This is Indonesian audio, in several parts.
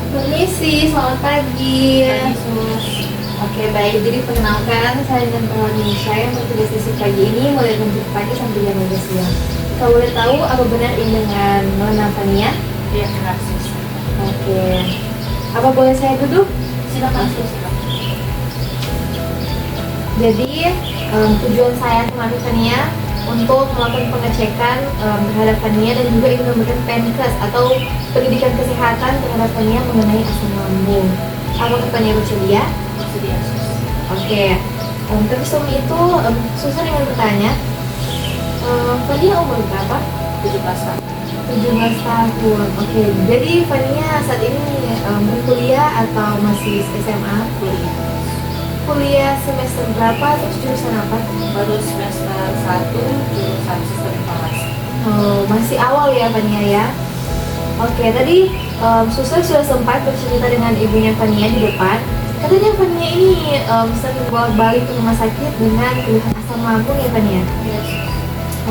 Permisi, selamat pagi. Pagi sus. Oke, baik. Jadi perkenalkan, saya dengan Nisha yang bertugas di shift pagi ini mulai jam 7 pagi sampai jam 12 siang. Kalau boleh tahu, apa benar ini dengan Nona Fania? Iya benar sus. Oke. Apa boleh saya duduk? Silakan sus. Jadi, tujuan saya kemarin Fania untuk melakukan pengecekan terhadap Fania dan juga ingin memberikan penkes atau pendidikan kesehatan terhadap Fania mengenai asam lambung. Apakah Fania bersedia? Bersedia sus. Oke, tapi sebelum itu Susan ingin bertanya, Fania umur berapa? 17 tahun. 17 tahun. Oke, jadi Fania saat ini berkuliah atau masih SMA? Kuliah. Kuliah semester berapa? Terus jurusan apa? Baru semester 1 jurusan sistem informasi. Oh, masih awal ya Fania ya. Oke, tadi Susan sudah sempat bercerita dengan ibunya Fania di depan. Katanya Fania ini sering bolak-balik ke rumah sakit dengan keluhan asam lambung ya Fania. Iya sus.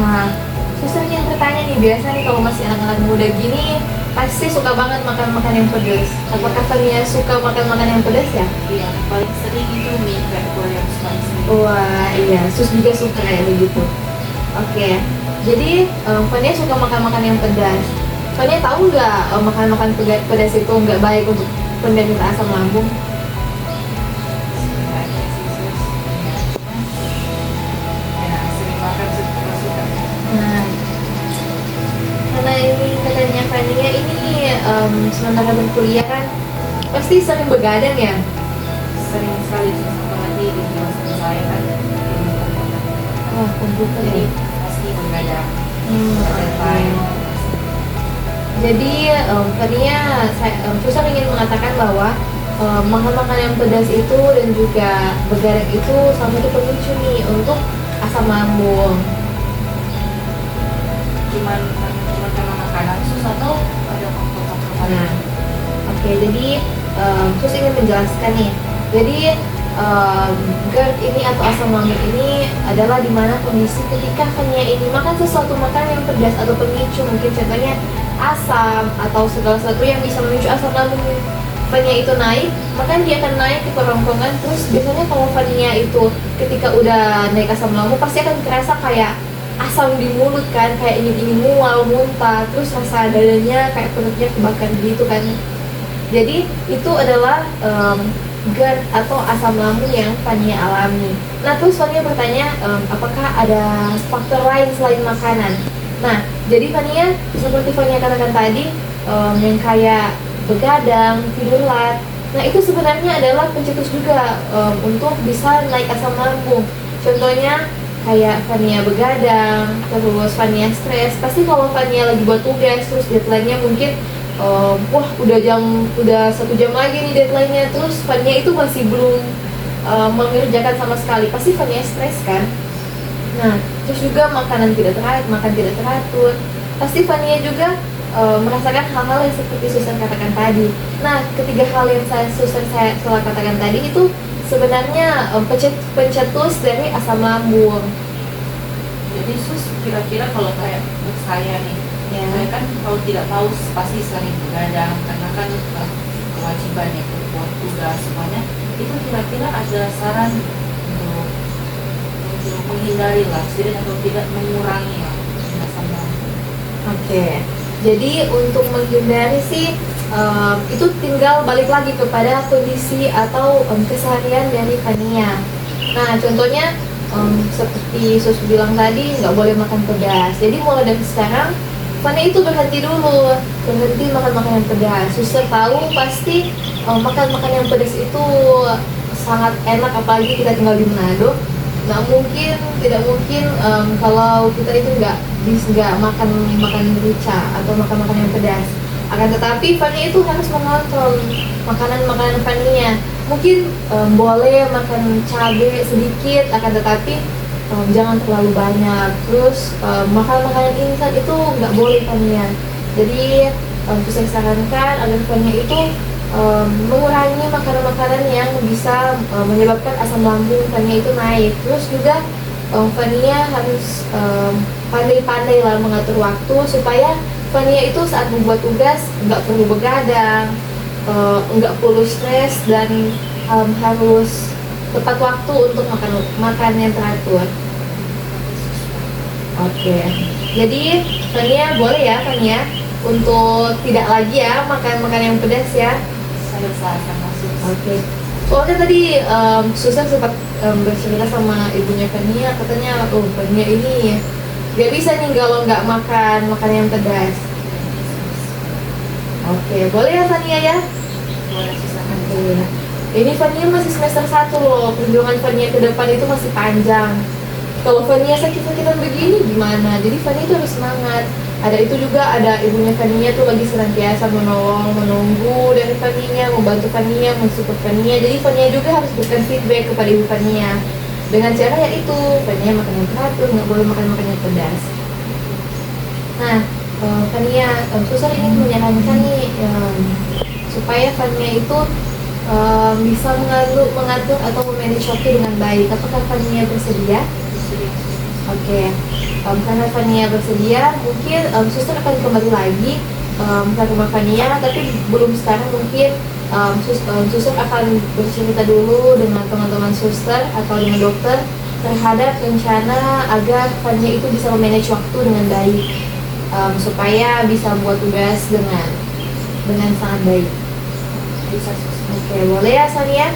Nah, Susan yang bertanya nih, biasa nih kalau masih anak-anak muda gini pasti suka banget makan makan yang pedas. Apakah Fania suka makan makan yang pedas ya? Iya, paling sering itu mie kue yang spicy. Wah iya, Sus juga suka kayak begitu. Oke, jadi Fania suka makan makan yang pedas. Fania tahu nggak makan makan pedas itu nggak baik untuk penderita asam lambung? Sebenarnya sih sus. Ya, sering makan suka. Nah, karena ini katanya Fania ini sementara berkuliah kan pasti sering begadang ya. Sering sekali sus, apalagi di jurusan saya kan ilmu komputer. Wah, komputer Jadi ya. pasti begadang. Oke. Jadi tadinya Susan ingin mengatakan bahwa makan-makan yang pedas itu dan juga begadang itu salah satu pemicu nih untuk asam lambung. Cuman karena makanan sus atau ada faktor-faktor Nah, lain? oke, jadi Sus ingin menjelaskan nih. Jadi GERD ini atau asam lambung ini adalah dimana kondisi ketika Fania ini makan sesuatu makanan yang pedas atau pemicu, mungkin contohnya asam atau segala sesuatu yang bisa memicu asam lambung Fania itu naik, maka dia akan naik ke kerongkongan. Terus biasanya kalau Fania itu ketika udah naik asam lambung pasti akan kerasa kayak asam di mulut kan, kayak ingin mual, muntah, terus rasa dadanya kayak perutnya kebakar gitu kan. Jadi itu adalah GERD atau asam lambung yang Fania alami. Nah terus Fania bertanya apakah ada faktor lain selain makanan. Nah jadi Fania seperti Fania katakan tadi yang kayak begadang, tidur lat. Nah itu sebenarnya adalah pencetus juga untuk bisa naik asam lambung. Contohnya kayak Fania begadang, terus Fania stres. Pasti kalau Fania lagi buat tugas, terus deadline-nya mungkin wah udah 1 jam lagi nih deadline-nya, terus Fania itu masih belum mengerjakan sama sekali, pasti Fania stres kan. Nah terus juga makan tidak teratur, pasti Fania juga merasakan hal-hal yang seperti Susan katakan tadi. Nah ketiga hal yang saya telah katakan tadi itu sebenarnya pencetus dari asam lambung. Jadi sus kira-kira kalau kayak saya nih, Ya. saya kan kalau tidak tahu pasti sering begadang karena kan kewajiban ya buat tugas semuanya. Itu kira-kira ada saran untuk menghindari lah, setidaknya atau tidak mengurangi lah asam lambung. Oke, jadi untuk menghindari sih itu tinggal balik lagi kepada kondisi atau keseharian dari Fania. Nah, contohnya seperti Sus bilang tadi, nggak boleh makan pedas. Jadi mulai dari sekarang, Fania itu berhenti dulu, berhenti makan makanan pedas. Suster tahu pasti makan makanan yang pedas itu sangat enak, apalagi kita tinggal di Manado. Tidak mungkin kalau kita itu nggak makan rica atau makan makanan yang pedas. Akan tetapi Fania itu harus mengontrol makanan Fania. Mungkin boleh makan cabai sedikit, akan tetapi jangan terlalu banyak. Terus makan makanan instan itu nggak boleh Fania. Jadi saya sarankan agar Fania itu mengurangi makanan-makanan yang bisa menyebabkan asam lambung Fania itu naik. Terus juga Fania harus pandai-pandai lah mengatur waktu supaya Fania itu saat membuat tugas nggak perlu begadang, nggak perlu stres dan harus tepat waktu untuk makan yang teratur. Oke, jadi Fania boleh ya Fania untuk tidak lagi ya makan yang pedas ya. Saya usahakan masuk. Oke. Soalnya tadi Susan sempat bercerita sama ibunya Fania, katanya Fania ini nggak bisa nih kalau nggak makan yang pedas. Oke, boleh ya Fania ya? Boleh silakan. Oke. Ini Fania masih semester 1 loh, perjuangan Fania ke depan itu masih panjang. Kalau Fania sakit-sakitan begini gimana? Jadi Fania itu harus semangat. Ada itu juga, ada ibunya Fania tuh lagi senantiasa menolong, menunggu dari Fania, membantu Fania, mensupport Fania. Jadi Fania juga harus berikan feedback kepada ibu Fania. Dengan cara ya itu, Fania makan yang teratur, nggak boleh makan yang pedas. Nah, Fania, Susan ini menyarankan nih supaya Fania itu bisa mengatur atau memanage waktu dengan baik. Apakah Fania bersedia? Oke, karena Fania bersedia, mungkin Suster akan kembali lagi ke rumah Fania, tapi belum sekarang. Mungkin Suster akan bercerita dulu dengan teman-teman Suster atau dengan dokter terhadap rencana agar Fania itu bisa memanage waktu dengan baik, supaya bisa buat tugas dengan sangat baik. Bisa Suster. Oke, boleh ya Fania?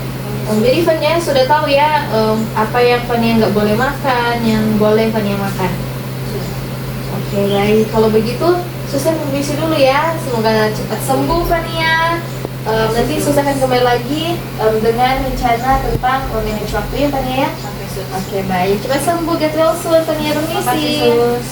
Jadi Fania sudah tahu ya apa yang Fania nggak boleh makan, yang boleh Fania makan. Oke, baik. Kalau begitu, Susan permisi dulu ya. Semoga cepat sembuh Fania. Nanti Susan akan kembali lagi dengan rencana tentang manage waktu ya Fania ya. Sampai Sus. Oke, baik. Cepat sembuh, get well soon Fania, Terima kasih permisi. Sus.